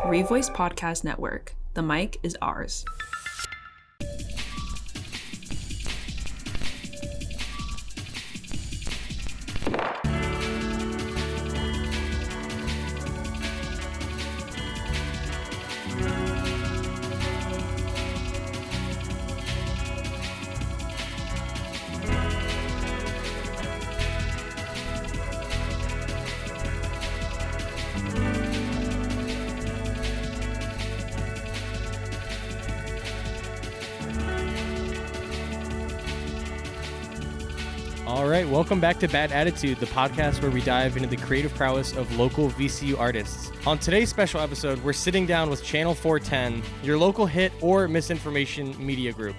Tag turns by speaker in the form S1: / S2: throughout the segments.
S1: Revoice Podcast Network. The mic is ours.
S2: All right, welcome back to Bad Attitude, the podcast where we dive into the creative prowess of local VCU artists. On today's special episode, we're sitting down with Channel 410, your local hit or misinformation media group.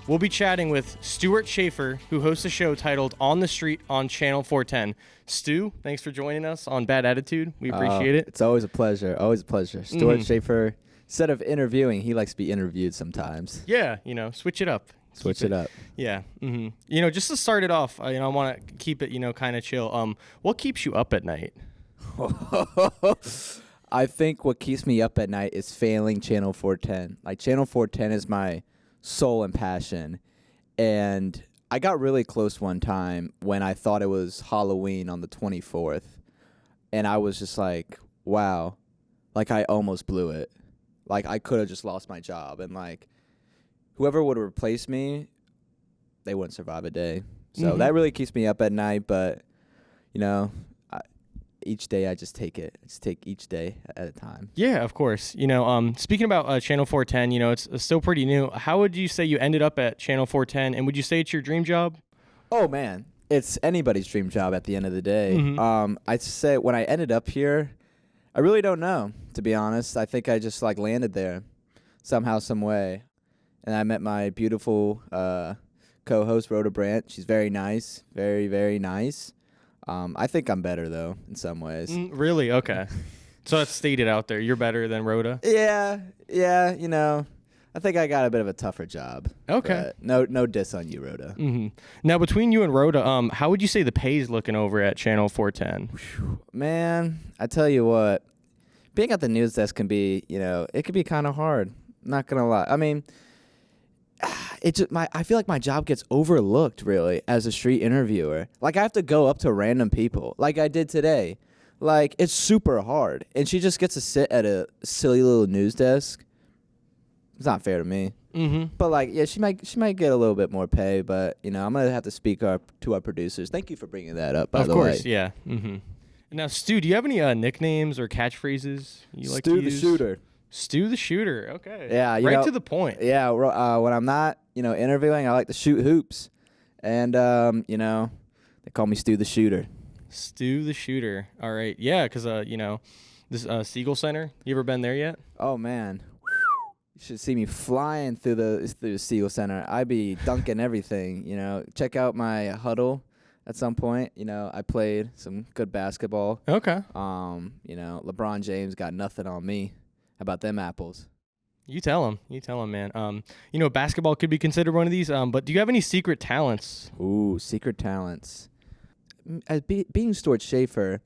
S2: We'll be chatting with Stuart Shafer, who hosts a show titled On the Street on Channel 410. Stu, thanks for joining us on Bad Attitude. We appreciate it.
S3: It's always a pleasure. Always a pleasure. Stuart Shafer, instead of interviewing, he likes to be interviewed sometimes.
S2: Yeah, switch it up.
S3: Switch it up.
S2: Yeah. Just to start it off, I want to keep it, kind of chill. What keeps you up at night?
S3: I think what keeps me up at night is failing Channel 410. Like, Channel 410 is my soul and passion. And I got really close one time when I thought it was Halloween on the 24th. And I was just like, wow, like I almost blew it. Like, I could have just lost my job. And like, whoever would replace me, they wouldn't survive a day. So that really keeps me up at night. But, each day I just take it. I just take each day at a time.
S2: Yeah, of course. Speaking about Channel 410, it's still pretty new. How would you say you ended up at Channel 410? And would you say it's your dream job?
S3: Oh, man. It's anybody's dream job at the end of the day. I'd say when I ended up here, I really don't know, to be honest. I think I just landed there somehow, some way. And I met my beautiful co-host, Rhoda Brandt. She's very nice, very, very nice. I think I'm better, though, in some ways.
S2: Really? Okay. So that's stated out there. You're better than Rhoda?
S3: Yeah. I think I got a bit of a tougher job.
S2: Okay.
S3: No diss on you, Rhoda.
S2: Now, between you and Rhoda, how would you say the pay's looking over at Channel 410?
S3: Man, I tell you what, being at the news desk can be, it can be kind of hard. Not going to lie. I mean, I feel like my job gets overlooked, really, as a street interviewer. Like, I have to go up to random people, like I did today. Like, it's super hard. And she just gets to sit at a silly little news desk. It's not fair to me. But, she might get a little bit more pay, but, I'm going to have to speak to our producers. Thank you for bringing that up, by the way.
S2: Of course, yeah. Now, Stu, do you have any nicknames or catchphrases you like to
S3: Stu the
S2: use?
S3: Shooter.
S2: Stu the Shooter. Okay.
S3: Yeah,
S2: right to the point.
S3: Yeah, when I'm not, interviewing, I like to shoot hoops. And, they call me Stu the Shooter.
S2: Stu the Shooter. All right. Yeah, because, this Siegel Center, you ever been there yet?
S3: Oh, man. You should see me flying through the Siegel Center. I be dunking everything, Check out my huddle at some point. I played some good basketball.
S2: Okay.
S3: LeBron James got nothing on me. How about them apples?
S2: You tell him, man. Basketball could be considered one of these, but do you have any secret talents?
S3: Ooh, secret talents. As being Stuart Shafer,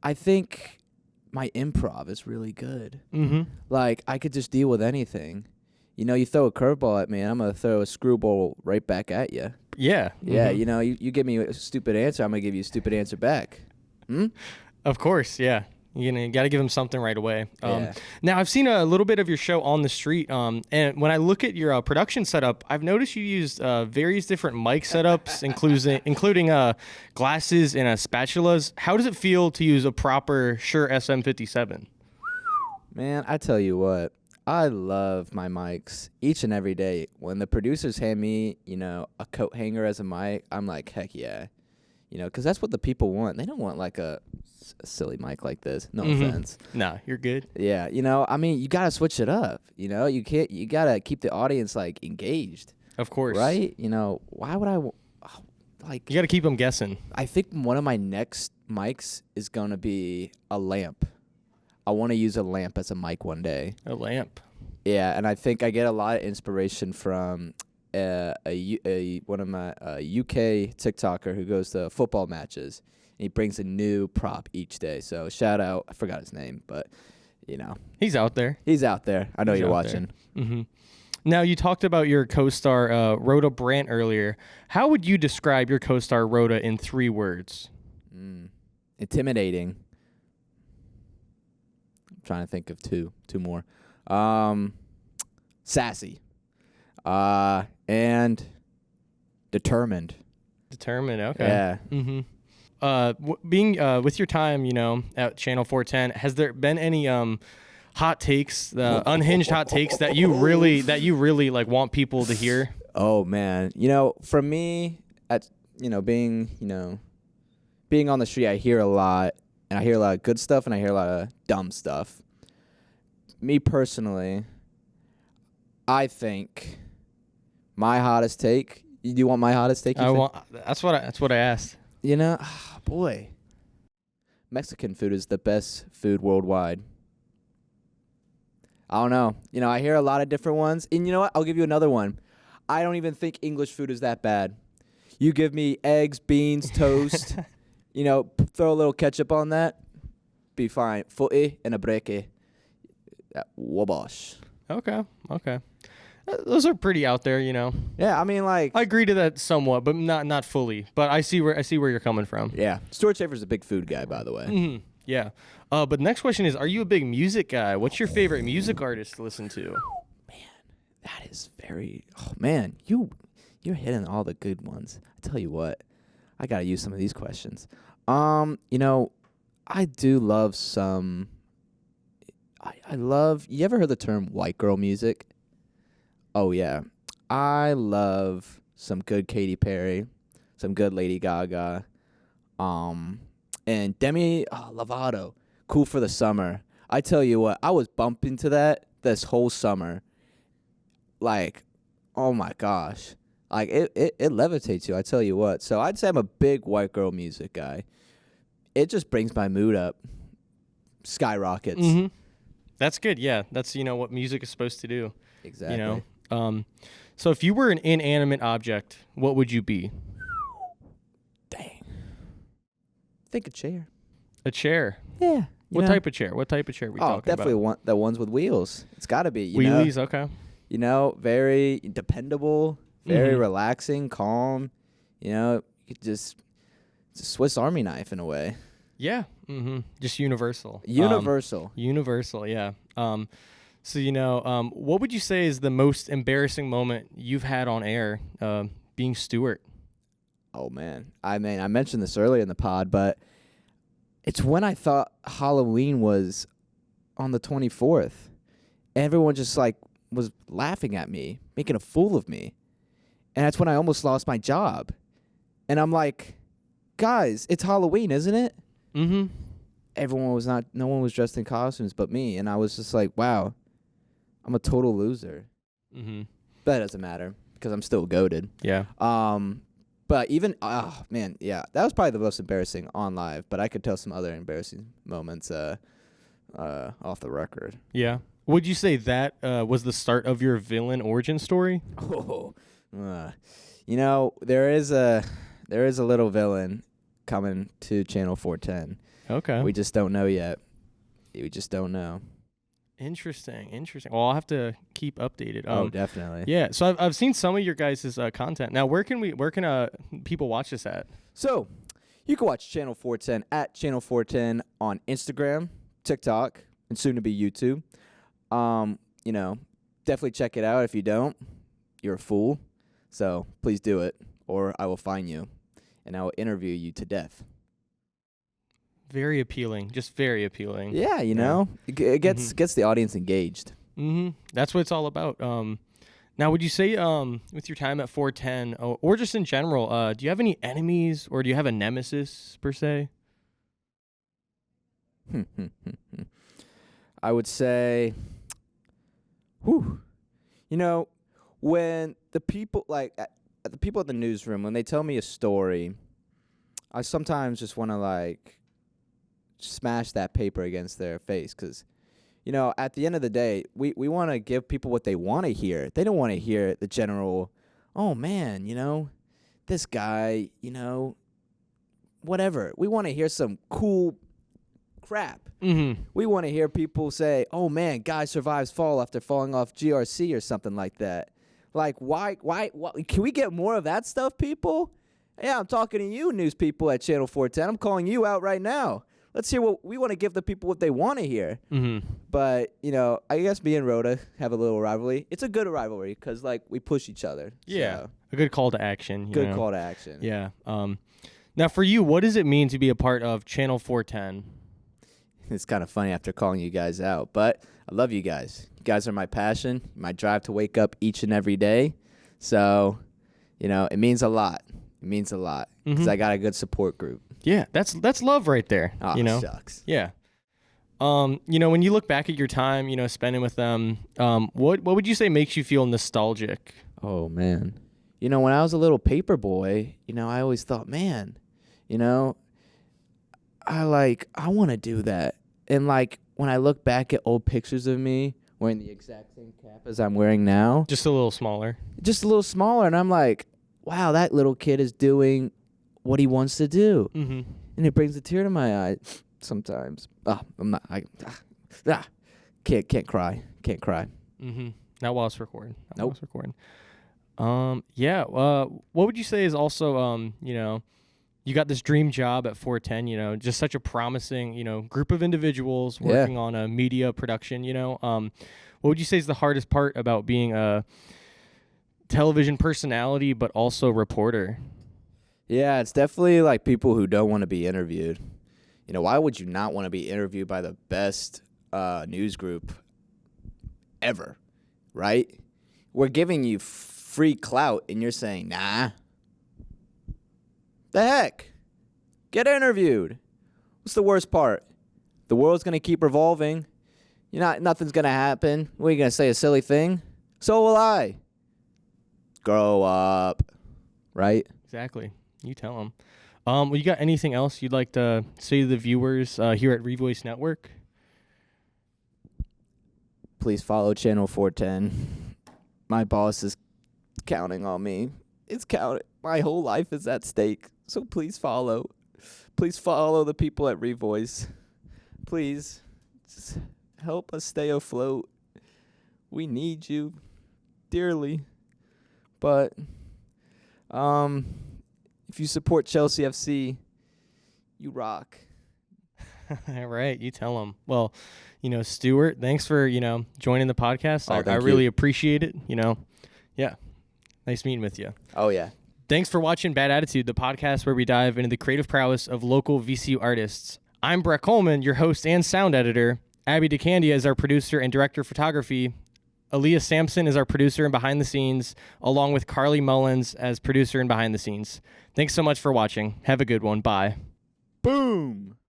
S3: I think my improv is really good. Like, I could just deal with anything. You throw a curveball at me, and I'm going to throw a screwball right back at you.
S2: Yeah.
S3: Yeah, you give me a stupid answer, I'm going to give you a stupid answer back.
S2: Of course, yeah. You got to give him something right away.
S3: Yeah.
S2: Now, I've seen a little bit of your show On the Street, and when I look at your production setup, I've noticed you used various different mic setups, including glasses and spatulas. How does it feel to use a proper Shure SM57?
S3: Man, I tell you what, I love my mics each and every day. When the producers hand me, a coat hanger as a mic, I'm like, heck yeah. Because that's what the people want. They don't want like a silly mic like this. No offense.
S2: Nah, you're good.
S3: Yeah, I mean, you gotta switch it up. You gotta keep the audience engaged.
S2: Of course.
S3: Right? Why would I
S2: you gotta keep them guessing.
S3: I think one of my next mics is gonna be a lamp. I want to use a lamp as a mic one day.
S2: A lamp.
S3: Yeah, and I think I get a lot of inspiration from one of my UK TikToker who goes to football matches. And he brings a new prop each day. So shout out, I forgot his name, but you know,
S2: He's out there.
S3: he's out there. I know
S2: He's
S3: you're
S2: out there.
S3: watching.
S2: Mm-hmm. Now, you talked about your co-star, Rhoda Brandt, earlier. How would you describe your co-star, Rhoda, in 3 words?
S3: Intimidating. I'm trying to think of two more. Sassy. And determined.
S2: Determined, okay.
S3: Yeah.
S2: Mm-hmm. Being with your time, at Channel 410, has there been any hot takes, unhinged hot takes that you really like want people to hear?
S3: Oh man, for me, being on the street, I hear a lot, and I hear a lot of good stuff, and I hear a lot of dumb stuff. Me personally, I think my hottest take. Do you want my hottest take?
S2: That's what I asked.
S3: Boy, Mexican food is the best food worldwide. I don't know. I hear a lot of different ones. And you know what? I'll give you another one. I don't even think English food is that bad. You give me eggs, beans, toast, throw a little ketchup on that, be fine. Footy and a breke. Wabash.
S2: Okay. Those are pretty out there,
S3: Yeah, I mean, like,
S2: I agree to that somewhat, but not fully. But I see where you're coming from.
S3: yeah. Stuart Shafer's a big food guy, by the way.
S2: Mm-hmm. Yeah. But the next question is, are you a big music guy? What's your favorite music artist to listen to?
S3: That is very. Oh man, you're hitting all the good ones. I tell you what, I gotta use some of these questions. I do love some. I love. You ever heard the term white girl music? Oh yeah, I love some good Katy Perry, some good Lady Gaga, and Demi Lovato. Cool for the summer. I tell you what, I was bumping to that this whole summer. Like, oh my gosh. Like, it levitates you, I tell you what. So I'd say I'm a big white girl music guy. It just brings my mood up. Skyrockets.
S2: Mm-hmm. That's good, yeah. That's, what music is supposed to do.
S3: Exactly.
S2: So if you were an inanimate object, what would you be?
S3: Dang. Think a chair.
S2: A chair.
S3: Yeah.
S2: What type of chair? What type of chair are we talking
S3: definitely
S2: about?
S3: the ones with wheels. It's got to be.
S2: Wheelies, okay.
S3: Very dependable, very relaxing, calm. It's a Swiss Army knife in a way.
S2: Yeah. Mm-hmm. Just universal.
S3: Universal,
S2: yeah. So, what would you say is the most embarrassing moment you've had on air being Stuart?
S3: Oh, man. I mean, I mentioned this earlier in the pod, but it's when I thought Halloween was on the 24th. Everyone just, was laughing at me, making a fool of me. And that's when I almost lost my job. And I'm like, guys, it's Halloween, isn't it?
S2: Mm-hmm.
S3: No one was dressed in costumes but me. And I was just like, wow, I'm a total loser.
S2: Mm-hmm.
S3: But it doesn't matter because I'm still goated.
S2: Yeah.
S3: But even, man, yeah, that was probably the most embarrassing on live. But I could tell some other embarrassing moments off the record.
S2: Yeah. Would you say that was the start of your villain origin story?
S3: There is a little villain coming to Channel 410.
S2: Okay.
S3: We just don't know yet. We just don't know.
S2: Interesting. Well, I'll have to keep updated.
S3: Definitely.
S2: Yeah. So I've seen some of your guys' content. Now, where can people watch this at?
S3: So you can watch Channel 410 at Channel 410 on Instagram, TikTok, and soon to be YouTube. Definitely check it out. If you don't, you're a fool. So please do it, or I will fine you, and I will interview you to death.
S2: Very appealing. Just very appealing.
S3: Yeah, it gets the audience engaged.
S2: Mm-hmm. That's what it's all about. Now, would you say with your time at 410, or just in general, do you have any enemies, or do you have a nemesis per se?
S3: I would say, when the people the people at the newsroom, when they tell me a story, I sometimes just want to smash that paper against their face because, at the end of the day, we want to give people what they want to hear. They don't want to hear the general, oh man, this guy, whatever. We want to hear some cool crap.
S2: Mm-hmm.
S3: We want to hear people say, "Oh man, guy survives fall after falling off GRC or something like that." Like, why? Can we get more of that stuff, people? Yeah, I'm talking to you, news people at Channel 410. I'm calling you out right now. Let's hear what we want to give the people what they want to hear.
S2: Mm-hmm.
S3: But, you know, I guess me and Rhoda have a little rivalry. It's a good rivalry because, like, we push each other.
S2: Yeah.
S3: So.
S2: A good call to action.
S3: Good call to action.
S2: Yeah. Now, for you, what does it mean to be a part of Channel 410?
S3: It's kind of funny after calling you guys out, but I love you guys. You guys are my passion, my drive to wake up each and every day. So, you know, it means a lot. It means a lot because I got a good support group.
S2: Yeah, that's love right there.
S3: Oh,
S2: you know,
S3: shucks.
S2: Yeah. You know, when you look back at your time, you know, spending with them, what would you say makes you feel nostalgic?
S3: Oh man, you know, when I was a little paper boy, you know, I always thought, man, you know, I want to do that. And like when I look back at old pictures of me wearing the exact same cap as I'm wearing now,
S2: Just a little smaller.
S3: and I'm like, wow, that little kid is doing what he wants to do.
S2: Mm-hmm.
S3: And it brings a tear to my eye sometimes. Can't cry.
S2: Mm-hmm. Not while it's recording.
S3: Nope.
S2: While it's recording. Yeah. What would you say is also, you know, you got this dream job at 410, you know, just such a promising, you know, group of individuals working on a media production, you know. What would you say is the hardest part about being a television personality, but also reporter?
S3: Yeah, it's definitely like people who don't want to be interviewed. You know, why would you not want to be interviewed by the best news group ever, right? We're giving you free clout, and you're saying, nah. The heck? Get interviewed. What's the worst part? The world's going to keep revolving. Nothing's going to happen. What are you going to say, a silly thing? So will I. Grow up, right?
S2: Exactly. You tell them. Well, you got anything else you'd like to say to the viewers here at Revoice Network?
S3: Please follow Channel 410. My boss is counting on me. It's counting. My whole life is at stake. So please follow. Please follow the people at Revoice. Please just help us stay afloat. We need you dearly. But if you support Chelsea FC, you rock.
S2: All right, you tell them. Well, you know, Stuart, thanks for, you know, joining the podcast.
S3: Oh,
S2: I really appreciate it. You know, yeah, nice meeting with you.
S3: Oh, yeah.
S2: Thanks for watching Bad Attitude, the podcast where we dive into the creative prowess of local VCU artists. I'm Brett Coleman, your host and sound editor. Abby DeCandia is our producer and director of photography. Aaliyah Sampson is our producer and behind the scenes, along with Carly Mullins as producer and behind the scenes. Thanks so much for watching. Have a good one. Bye.
S3: Boom.